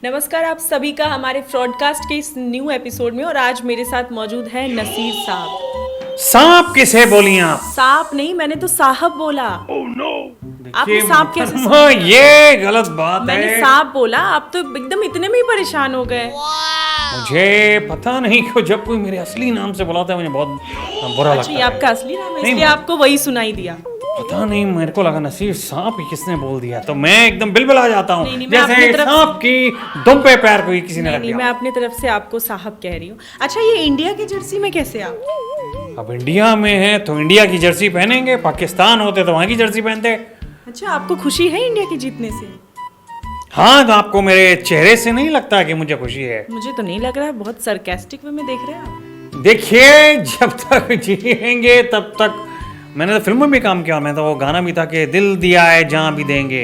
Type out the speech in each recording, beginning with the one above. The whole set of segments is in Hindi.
नमस्कार आप सभी का हमारे फ्रॉडकास्ट के इस न्यू एपिसोड में। और आज मेरे साथ मौजूद है नसीर साहब। सांप किसे बोली आप? सांप नहीं, मैंने तो साहब बोला। आपने सांप कैसे ये गलत बात मैंने है। सांप बोला, आप तो एकदम इतने में ही परेशान हो गए। मुझे पता नहीं क्यों जब कोई मेरे असली नाम से बुलाता है मुझे बहुत बुरा लगता अच्छा, ये है। आपका असली नाम है, नहीं, इसलिए आपको वही सुनाई दिया। पता नहीं, मेरे को लगा नसीर सांप ही किसने बोल दिया, तो मैं एकदम बिलबिला जाता हूँ। नहीं, मैं अपनी जैसे तरफ सांप की दुम पे पैर कोई किसी ने रख नहीं, मैं दिया। अपनी तरफ से आपको साहब कह रही हूँ। अच्छा, ये इंडिया की जर्सी में कैसे आप? अब इंडिया में है तो इंडिया की जर्सी पहनेंगे, पाकिस्तान होते तो वहां की जर्सी पहनते। अच्छा, आपको खुशी है इंडिया के जीतने से? हाँ, तो आपको मेरे चेहरे से नहीं लगता कि मुझे खुशी है? मुझे तो नहीं लग रहा है, बहुत सरकास्टिक वे में देख रहे हैं आप। देखिए, जब तक जिएंगे तब तक। मैंने तो फिल्म में भी काम किया, मैं तो वो गाना भी था कि दिल दिया है जहां भी देंगे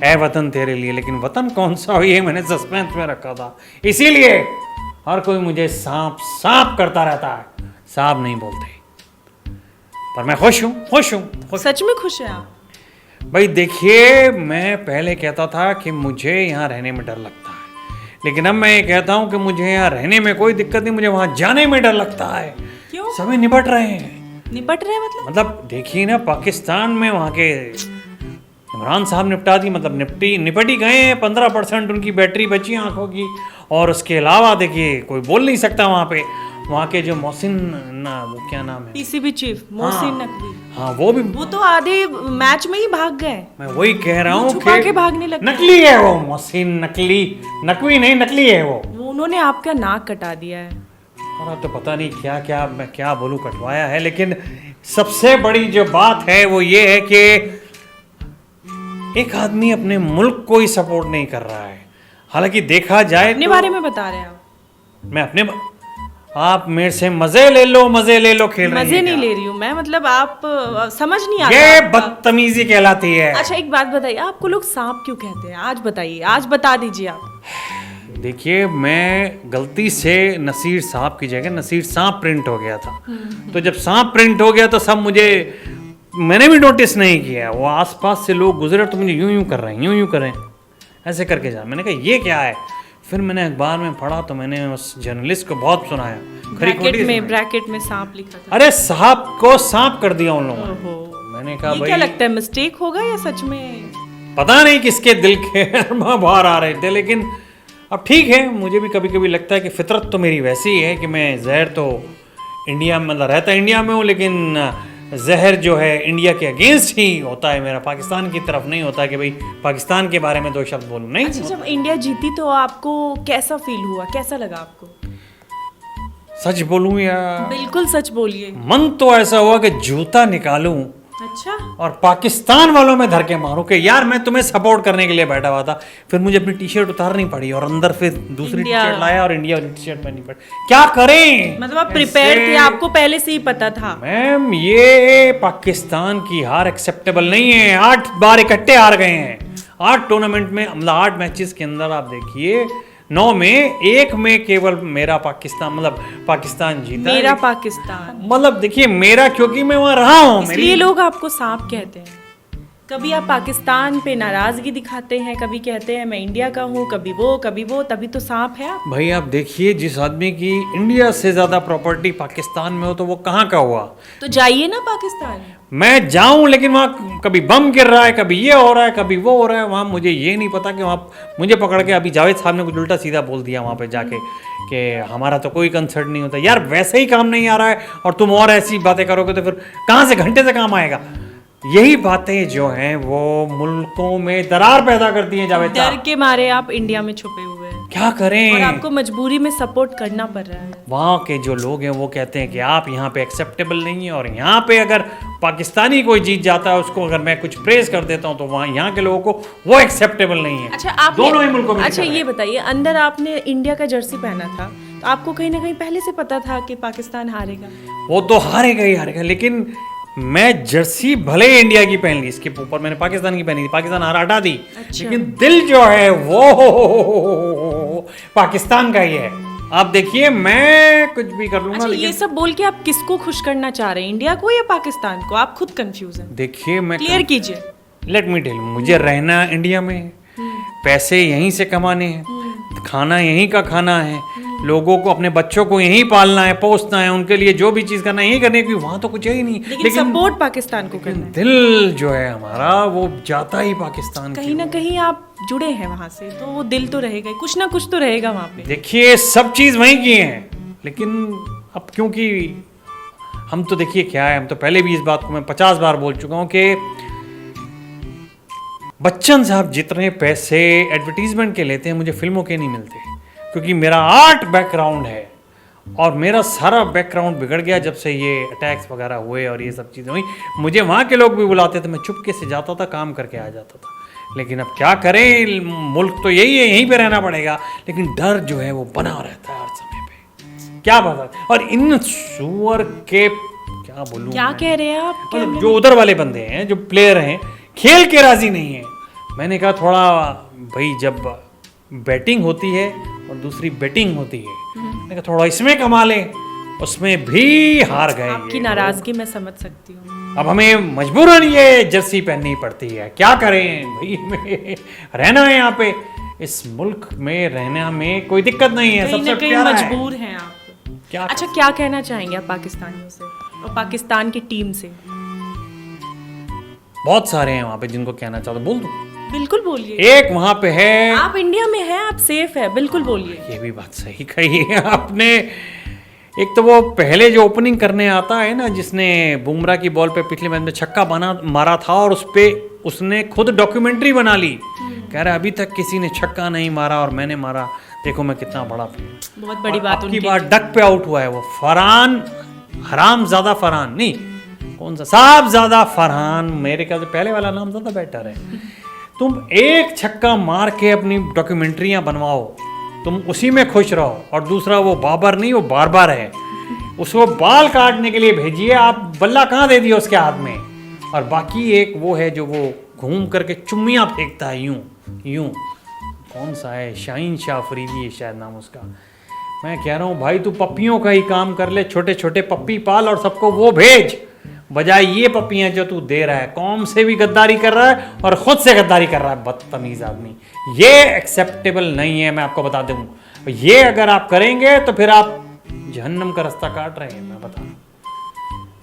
ए वतन तेरे लिए, लेकिन वतन कौन सा हो ये मैंने सस्पेंस में रखा था, इसीलिए हर कोई मुझे सांप सांप करता रहता है। सांप नहीं बोलते, पर मैं खुश हूँ। सच में खुश है आप? भाई देखिए, मैं पहले कहता था कि मुझे यहाँ रहने में डर लगता है, लेकिन अब मैं ये कहता हूँ कि मुझे यहाँ रहने में कोई दिक्कत नहीं, मुझे वहाँ जाने में डर लगता है। क्यों? सभी निपट रहे हैं। निपट रहे हैं मतलब देखिए ना, पाकिस्तान में वहाँ के इमरान साहब निपटा दी, मतलब निपट ही गए हैं। 15% उनकी बैटरी बची आंखों की, और उसके अलावा देखिए कोई बोल नहीं सकता वहाँ पे। वहाँ के जो मोहसिन, ना वो क्या नाम है, पीसीबी चीफ मोहसिन नकवी, हाँ वो तो आधे मैच में ही भाग गए। मैं वही कह रहा हूँ छुपा के भागने लगे। नकली है वो मोहसिन, नकवी नहीं, नकली है वो। उन्होंने आपका नाक कटा दिया है। और तो पता नहीं क्या क्या, मैं क्या बोलूं, कटवाया है। लेकिन सबसे बड़ी जो बात है वो ये है कि एक आदमी अपने मुल्क को ही सपोर्ट नहीं कर रहा है। हालांकि देखा जाए अपने तो बारे में बता रहे हैं आप? मैं आप मेरे से मजे ले लो खेल रहे हैं। मजे नहीं ले रही हूँ मैं, मतलब आप समझ नहीं आ ये रहा। बदतमीजी कहलाती है। अच्छा, एक बात बताइए, आपको लोग सांप क्यों कहते हैं? आज बताइए, आज बता दीजिए आप। देखिए, मैं गलती से नसीर साहब की जगह नसीर सांप प्रिंट हो गया था। तो जब सांप प्रिंट हो गया तो सब मैंने भी नोटिस नहीं किया। वो आसपास से लोग गुजरे तो मुझे यूं कर रहे हैं, ऐसे करके जा। मैंने कहा ये क्या है? फिर मैंने अखबार में पढ़ा तो मैंने उस जर्नलिस्ट को बहुत सुनाया। ब्रैकेट में सांप लिखा था। अरे साहब को सांप कर दिया उन लोगों ने। ओहो, मैंने कहा ये भाई, क्या लगता है, मिस्टेक होगा या सच में? पता नहीं किसके दिल के बाहर आ रहे थे, लेकिन अब ठीक है। मुझे भी कभी कभी लगता है कि फितरत तो मेरी वैसी ही है कि मैं जहर तो इंडिया में, मतलब रहता इंडिया में हूँ, लेकिन जहर जो है इंडिया के अगेंस्ट ही होता है मेरा, पाकिस्तान की तरफ नहीं होता कि भाई पाकिस्तान के बारे में 2 शब्द बोलूं। नहीं। अच्छा, जब इंडिया जीती तो आपको कैसा फील हुआ, कैसा लगा आपको? सच बोलूं या? बिल्कुल सच बोलिए। मन तो ऐसा हुआ कि जूता निकालूं अच्छा, और पाकिस्तान वालों में धर के मारूं कि यार मैं तुम्हें सपोर्ट करने के लिए बैठा हुआ था। फिर मुझे अपनी टी-शर्ट उतारनी पड़ी और अंदर फिर दूसरी टी-शर्ट लाया और इंडिया वाली टी-शर्ट पहननी पड़ी। क्या करें? मतलब आप प्रिपेयर थे, आपको पहले से ही पता था? मैम, ये पाकिस्तान की हार एक्सेप्टेबल नहीं है। 8 बार इकट्ठे हार गए हैं 8 टूर्नामेंट में, मतलब 8 मैचेस के अंदर। आप देखिए 9 में 1 में केवल मेरा पाकिस्तान, मतलब पाकिस्तान जीता। मेरा पाकिस्तान, मतलब देखिए मेरा, क्योंकि मैं वहां रहा हूं। इसलिए लोग आपको सांप कहते हैं। कभी आप पाकिस्तान पे नाराजगी दिखाते हैं, कभी कहते हैं मैं इंडिया का हूँ, कभी वो, तभी तो सांप है आप। भाई आप देखिए, जिस आदमी की इंडिया से ज्यादा प्रॉपर्टी पाकिस्तान में हो तो वो कहाँ का हुआ? तो जाइए ना पाकिस्तान। मैं जाऊं, लेकिन वहाँ कभी बम गिर रहा है, कभी ये हो रहा है, कभी वो हो रहा है। वहाँ मुझे ये नहीं पता कि वहाँ मुझे पकड़ के, अभी जावेद साहब ने कुछ उल्टा सीधा बोल दिया वहाँ पे जाके कि हमारा तो कोई कंसर्न नहीं होता। यार वैसे ही काम नहीं आ रहा है और तुम और ऐसी बातें करोगे तो फिर कहाँ से घंटे से काम आएगा? यही बातें जो हैं वो मुल्कों में दरार पैदा करती हैं। जावेद डर के मारे आप इंडिया में छुपे हुए हैं, क्या करें? और आपको मजबूरी में सपोर्ट करना पड़ रहा है। वहाँ के जो लोग हैं वो कहते हैं कि आप यहाँ पे एक्सेप्टेबल नहीं है, और यहाँ पे अगर पाकिस्तानी कोई जीत जाता है उसको अगर मैं कुछ प्रेज कर देता हूँ तो वहाँ यहाँ के लोगों को वो एक्सेप्टेबल नहीं है। अच्छा, आप दोनों ही मुल्कों में। अच्छा, ये बताइए, अंदर आपने इंडिया का जर्सी पहना था तो आपको कहीं ना कहीं पहले से पता था कि पाकिस्तान हारेगा? वो तो हारेगा ही हारेगा, लेकिन मैं जर्सी भले इंडिया की पहन ली, इसके ऊपर मैंने पाकिस्तान की पहनी थी, पाकिस्तान हटा दी। अच्छा। लेकिन दिल जो है वो पाकिस्तान का ही है। आप देखिए, मैं कुछ भी कर लूंगा। अच्छा, लेकिन ये सब बोल के आप किसको खुश करना चाह रहे हैं, इंडिया को या पाकिस्तान को? आप खुद कंफ्यूज हैं, देखिए, मैं क्लियर कीजिए। लेट मी टेल, मुझे रहना इंडिया में है, पैसे यहीं से कमाने हैं, खाना यहीं का खाना है, लोगों को अपने बच्चों को यहीं पालना है, पोसना है, उनके लिए जो भी चीज़ करना है यहीं करनी है, क्योंकि वहाँ तो कुछ है ही नहीं। लेकिन सपोर्ट पाकिस्तान को करना है। दिल जो है हमारा वो जाता ही पाकिस्तान की कहीं ना कहीं आप जुड़े हैं वहां से, तो वो दिल तो रहेगा, कुछ ना कुछ तो रहेगा वहां पे। देखिए सब चीज़ वहीं की है, लेकिन अब क्योंकि हम तो देखिए क्या है, हम तो पहले भी इस बात को मैं 50 बार बोल चुका हूँ कि बच्चन साहब जितने पैसे एडवर्टीजमेंट के लेते हैं मुझे फिल्मों के नहीं मिलते, क्योंकि मेरा आर्ट बैकग्राउंड है और मेरा सारा बैकग्राउंड बिगड़ गया जब से ये अटैक्स वगैरह हुए और ये सब चीज़ें हुई। मुझे वहाँ के लोग भी बुलाते थे, मैं चुपके से जाता था, काम करके आ जाता था। लेकिन अब क्या करें, मुल्क तो यही है, यहीं पे रहना पड़ेगा, लेकिन डर जो है वो बना रहता है हर समय पे। क्या बात है। और इन सुअर के क्या बोलूं, क्या कह रहे हैं आप? मतलब जो उधर वाले बंदे हैं, जो प्लेयर हैं, खेल के राजी नहीं है। मैंने कहा थोड़ा भाई, जब बैटिंग होती है और दूसरी बैटिंग होती है, मैंने कहा थोड़ा इसमें कमा लें, उसमें भी हार गए। आपकी नाराजगी मैं समझ सकती हूँ। अब हमें मजबूरन ये जर्सी पहननी पड़ती है, क्या करें भाई, हमें रहना है यहाँ पे, इस मुल्क में रहने में कोई दिक्कत नहीं है, कहीं सबसे ना कहीं प्यारा है। मजबूर हैं आप। क्या अच्छा, क्या कहना चाहेंगे आप पाकिस्तानियों से और पाकिस्तान की टीम से? बहुत सारे हैं वहाँ पे जिनको कहना चाहता, बोल दूं? बिल्कुल बोलिए। एक वहाँ पे है, आप इंडिया में हैं, आप सेफ है, बिल्कुल बोलिए। ये भी बात सही कही है आपने। एक तो वो पहले जो ओपनिंग करने आता है ना, जिसने बुमराह की बॉल पे पिछले मैच में छक्का मारा था और उस पे उसने खुद डॉक्यूमेंट्री बना ली, कह रहा अभी तक किसी ने छक्का नहीं मारा और मैंने मारा, देखो मैं कितना बड़ा प्लेयर। बहुत बड़ी बात उनकी उनकी। बार डक पे आउट हुआ है वो फरहान, हराम ज्यादा फरहान नहीं, कौन सा साहब ज्यादा फरहान, मेरे ख्याल से पहले वाला नाम ज्यादा बेटर है। तुम एक छक्का मार के अपनी डॉक्यूमेंट्रियां बनवाओ, तुम उसी में खुश रहो, और दूसरा वो बाबर नहीं, वो बार है, उसको बाल काटने के लिए भेजिए, आप बल्ला कहाँ दे दिया उसके हाथ में। और बाकी एक वो है जो वो घूम करके चुम्मियाँ फेंकता है यूं यूं, कौन सा है, शाहीन शाह अफरीदी है शायद नाम उसका। मैं कह रहा हूँ भाई तू पप्पियों का ही काम कर ले, छोटे छोटे पप्पी पाल और सबको वो भेज, बजाय ये पप्पियाँ जो तू दे रहा है। कौम से भी गद्दारी कर रहा है और खुद से गद्दारी कर रहा है, बदतमीज आदमी। ये एक्सेप्टेबल नहीं है, मैं आपको बता दूं। ये अगर आप करेंगे तो फिर आप जहन्नम का रास्ता काट रहे हैं, मैं बता रहा हूं।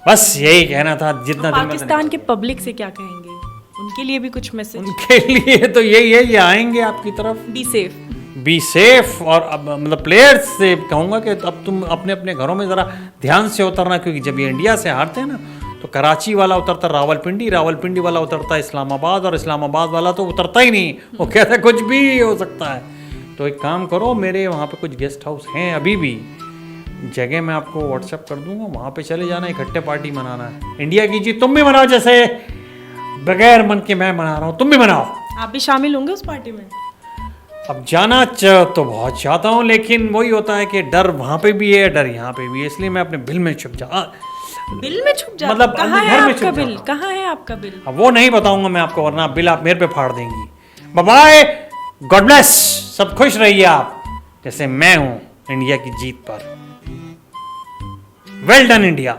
बस यही कहना था। जितना पाकिस्तान के पब्लिक से क्या कहेंगे, उनके लिए भी कुछ मैसेज? उनके लिए तो यही है, ये आएंगे आपकी तरफ, बी सेफ। और अब मतलब प्लेयर्स से कहूँगा कि अब तुम अपने अपने घरों में ज़रा ध्यान से उतरना, क्योंकि जब ये इंडिया से हारते हैं ना, तो कराची वाला उतरता रावलपिंडी, रावलपिंडी वाला उतरता इस्लामाबाद, और इस्लामाबाद वाला तो उतरता ही नहीं, वो कहता है कुछ भी हो सकता है। तो एक काम करो, मेरे वहाँ पे कुछ गेस्ट हाउस हैं अभी भी, जगह मैं आपको व्हाट्सएप कर दूंगा, वहाँ पे चले जाना, इकट्ठे पार्टी मनाना है। इंडिया की जीत तुम भी मनाओ, जैसे बगैर मन के मैं मना रहा हूँ, तुम भी मनाओ। आप भी शामिल होंगे उस पार्टी में? अब जाना तो बहुत चाहता हूँ, लेकिन वही होता है कि डर वहाँ पे भी है, डर यहाँ पे भी है, इसलिए मैं अपने बिल में छुप बिल में छुप जा, मतलब कहाँ है घर में आपका छुप बिल? जाता हूं। कहाँ है आपका बिल? अब वो नहीं बताऊंगा मैं आपको, वरना बिल आप मेरे पे फाड़ देंगी। बाय, गॉड ब्लेस, सब खुश रहिए आप, जैसे मैं हूं इंडिया की जीत पर। Well done India.